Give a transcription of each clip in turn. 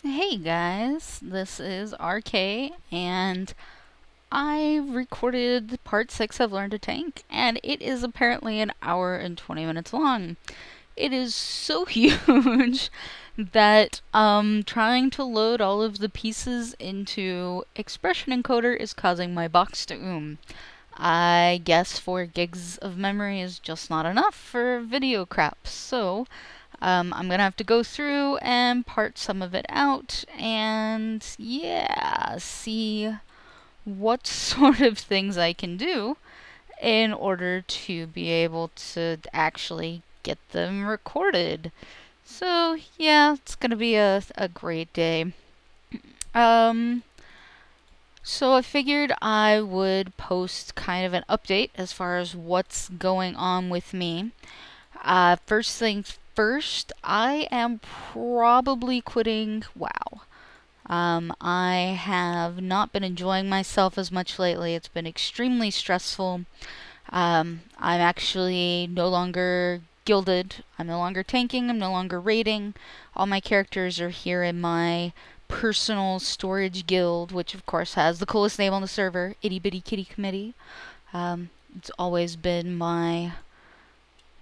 Hey guys, this is RK, and I recorded part 6 of Learn to Tank, and it is apparently an hour and 20 minutes long. It is so huge that trying to load all of the pieces into expression encoder is causing my box to I guess 4 gigs of memory is just not enough for video crap, so I'm gonna have to go through and part some of it out and yeah, see what sort of things I can do in order to be able to actually get them recorded. So yeah, it's gonna be a great day. Um, so I figured I would post kind of an update as far as what's going on with me. First things first, I am probably quitting WoW. I have not been enjoying myself as much lately. It's been extremely stressful. I'm actually no longer gilded. I'm no longer tanking. I'm no longer raiding. All my characters are here in my personal storage guild, which of course has the coolest name on the server, Itty Bitty Kitty Committee. It's always been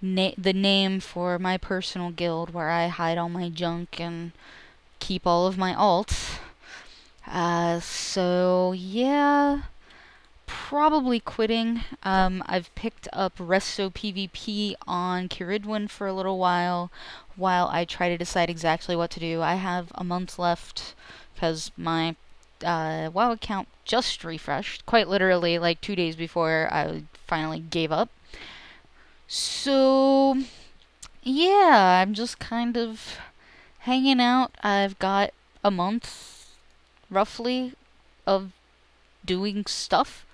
the name for my personal guild where I hide all my junk and keep all of my alts. So yeah, probably quitting. I've picked up Resto PvP on Kiridwin for a little while I try to decide exactly what to do. I have a month left because my WoW account just refreshed, quite literally like 2 days before I finally gave up. So yeah, I'm just kind of hanging out. I've got a month, roughly, of doing stuff.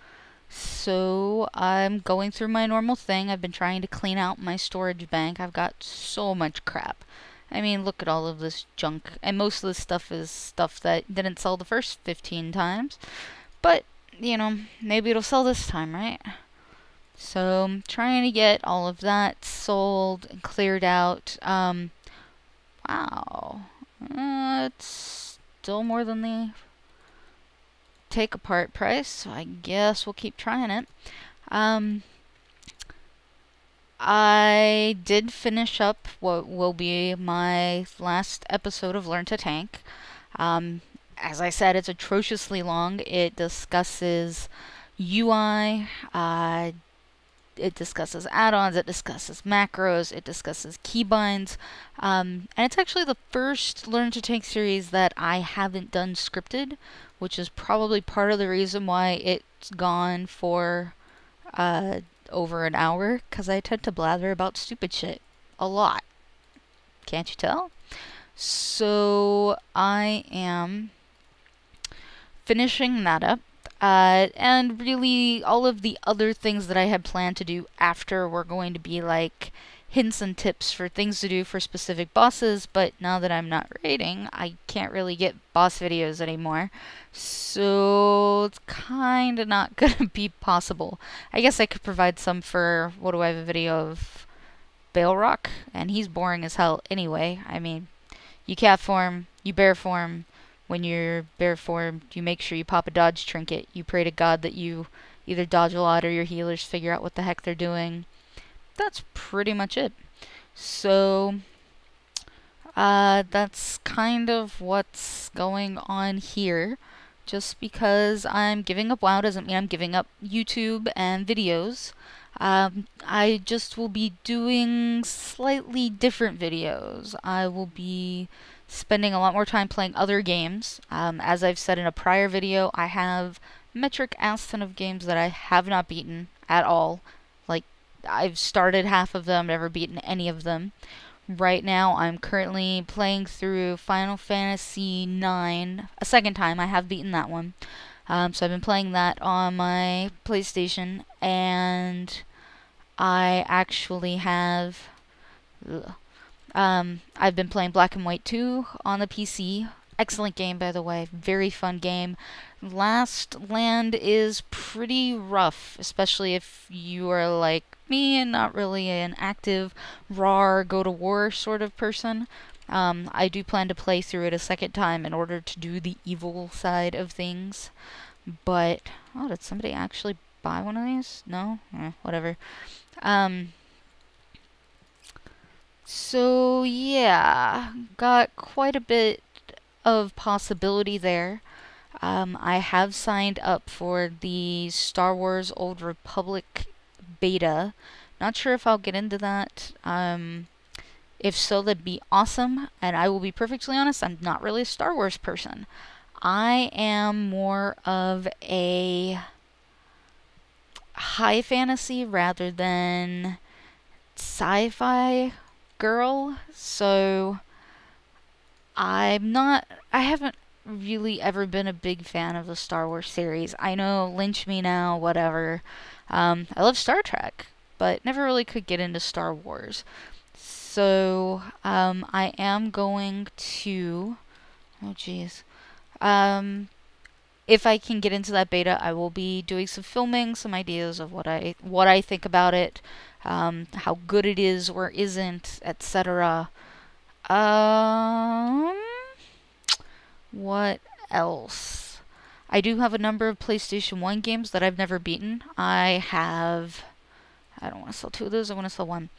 So I'm going through my normal thing. I've been trying to clean out my storage bank. I've got so much crap. I mean, look at all of this junk. And most of this stuff is stuff that didn't sell the first 15 times. But, you know, maybe it'll sell this time, right? So I'm trying to get all of that sold and cleared out. Wow. It's still more than the take apart price, so I guess we'll keep trying it. I did finish up what will be my last episode of Learn to Tank. As I said, it's atrociously long. It discusses UI, it discusses add-ons, it discusses macros, it discusses keybinds, and it's actually the first Learn to Tank series that I haven't done scripted, which is probably part of the reason why it's gone for over an hour, because I tend to blather about stupid shit a lot. Can't you tell? So I am finishing that up. And really, all of the other things that I had planned to do after were going to be like hints and tips for things to do for specific bosses, but now that I'm not raiding, I can't really get boss videos anymore. So it's kind of not going to be possible. I guess I could provide some for, what do I have a video of? Balrock? And he's boring as hell anyway. I mean, you cat form, you bear form, when you're bare formed, you make sure you pop a dodge trinket. You pray to God that you either dodge a lot or your healers figure out what the heck they're doing. That's pretty much it. So, that's kind of what's going on here. Just because I'm giving up WoW doesn't mean I'm giving up YouTube and videos. I just will be doing slightly different videos. I will be spending a lot more time playing other games. As I've said in a prior video, I have metric ass ton of games that I have not beaten at all. Like, I've started half of them, never beaten any of them. Right now, I'm currently playing through Final Fantasy IX a second time. I have beaten that one. So I've been playing that on my PlayStation, and I actually have... I've been playing Black and White 2 on the PC. Excellent game, by the way. Very fun game. Last Land is pretty rough, especially if you are like me and not really an active, raw, go to war sort of person. I do plan to play through it a second time in order to do the evil side of things. But, oh, did somebody actually buy one of these? No? Whatever. So, yeah, got quite a bit of possibility there. I have signed up for the Star Wars Old Republic beta. Not sure if I'll get into that. If so, that'd be awesome. And I will be perfectly honest, I'm not really a Star Wars person. I am more of a high fantasy rather than sci-fi girl. So I haven't really ever been a big fan of the Star Wars series. I know, lynch me now, whatever. I love Star Trek, but never really could get into Star Wars. So, I am going to, oh geez, if I can get into that beta, I will be doing some filming, some ideas of what I think about it, how good it is or isn't, etc. What else? I do have a number of PlayStation 1 games that I've never beaten. I don't want to sell 2 of those, I want to sell 1.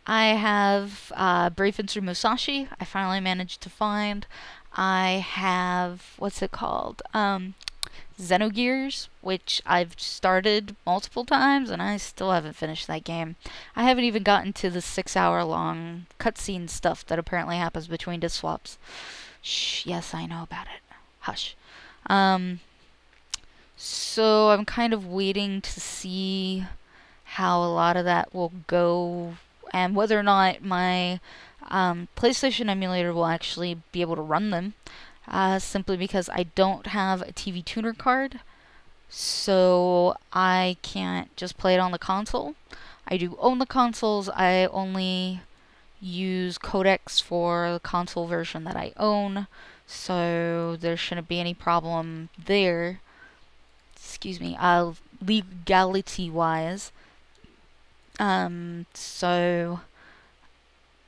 I have Brave Fencer Musashi, I finally managed to find. I have, what's it called? Xenogears, which I've started multiple times and I still haven't finished that game. I haven't even gotten to the 6-hour long cutscene stuff that apparently happens between disc swaps. Shh, yes, I know about it. Hush. So I'm kind of waiting to see how a lot of that will go and whether or not my PlayStation emulator will actually be able to run them. Simply because I don't have a TV tuner card, so I can't just play it on the console. I do own the consoles, I only use codecs for the console version that I own, so there shouldn't be any problem there. Excuse me, legality-wise. So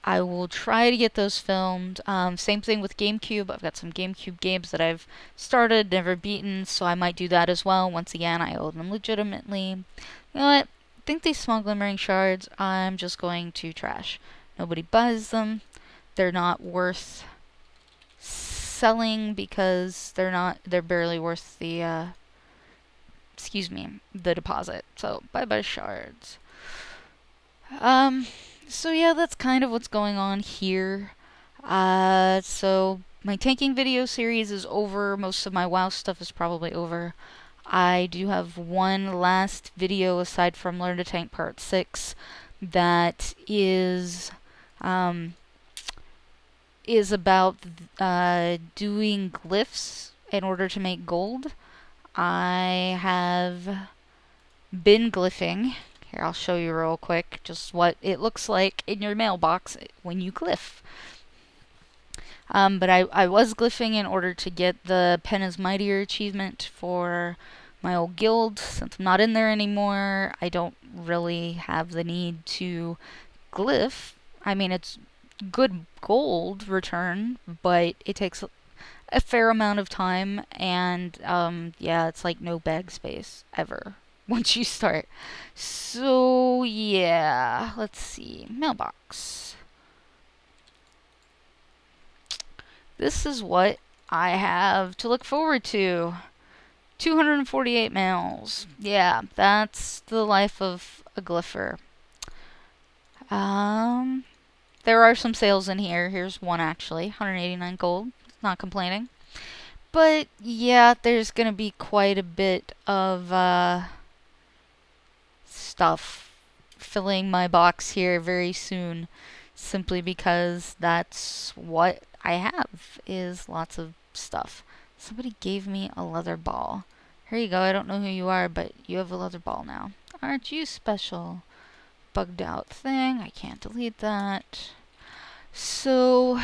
I will try to get those filmed. Same thing with GameCube. I've got some GameCube games that I've started, never beaten, so I might do that as well. Once again, I owe them legitimately. You know what? I think these small glimmering shards, I'm just going to trash. Nobody buys them. They're not worth selling because they're barely worth the, the deposit. So, bye-bye shards. So yeah, that's kind of what's going on here. So my tanking video series is over. Most of my WoW stuff is probably over. I do have one last video aside from Learn to Tank Part 6 that is about doing glyphs in order to make gold. I have been glyphing. Here, I'll show you real quick just what it looks like in your mailbox when you glyph. But I was glyphing in order to get the Pen is Mightier achievement for my old guild. Since I'm not in there anymore, I don't really have the need to glyph. I mean, it's good gold return, but it takes a fair amount of time, and yeah, it's like no bag space ever once you start. So yeah, let's see. Mailbox. This is what I have to look forward to. 248 mails. Yeah, that's the life of a glypher. There are some sales in here. Here's one actually. 189 gold. Not complaining. But yeah, there's gonna be quite a bit of stuff filling my box here very soon, simply because that's what I have, is lots of stuff. Somebody gave me a leather ball. Here you go. I don't know who you are, but you have a leather ball now. Aren't you special? Bugged out thing. I can't delete that. So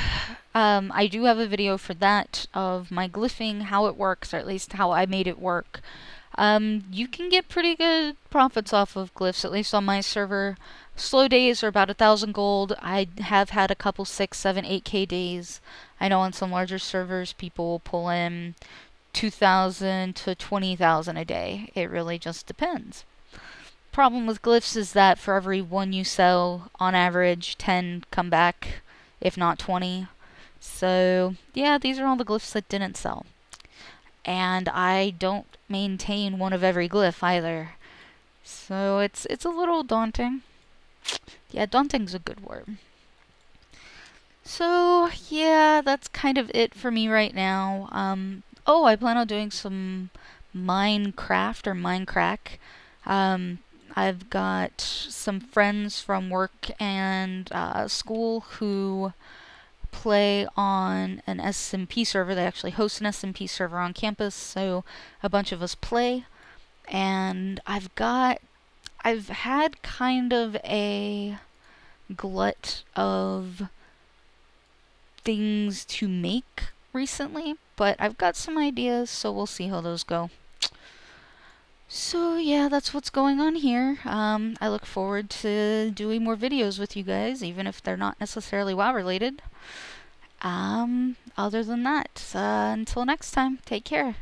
I do have a video for that of my glyphing, how it works, or at least how I made it work. You can get pretty good profits off of glyphs, at least on my server. Slow days are about 1,000 gold. I have had a couple 6, 7, 8K days. I know on some larger servers people will pull in 2,000 to 20,000 a day. It really just depends. Problem with glyphs is that for every one you sell, on average, 10 come back, if not 20. So, yeah, these are all the glyphs that didn't sell. And I don't maintain one of every glyph either. So it's a little daunting. Yeah, daunting's a good word. So, yeah, that's kind of it for me right now. Oh, I plan on doing some Minecraft or Minecraft. Um, I've got some friends from work and school who play on an SMP server. They actually host an SMP server on campus, so a bunch of us play. And I've had kind of a glut of things to make recently, but I've got some ideas, so we'll see how those go. So yeah, that's what's going on here. I look forward to doing more videos with you guys, even if they're not necessarily WoW related. Other than that, until next time, take care.